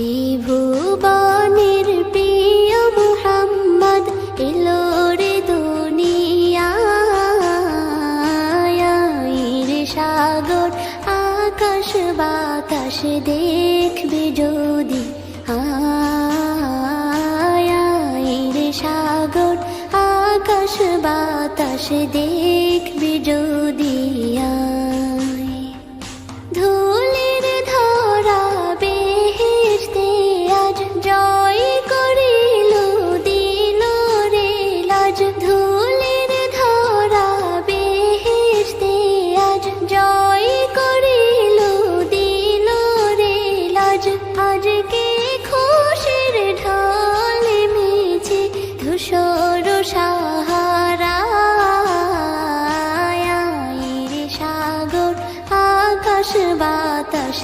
ত্রিভুবনের প্রিয় মুহাম্মদ এলো রে দুনিয়ায় রে সাগর আকাশ বাতাস দেখবে যদি রে সাগর আকাশ বাতাস দেখবে যদি ধুলির ধরা বেহেশতে আজ জয় করিল দিল রে লাজ ধুলির ধরা বেহেশতে আজ জয় করিল দিল রে লাজ আজকে খুশির ঢল মেছে ধূসর সাহারা রে সাগর আকাশ বাতাস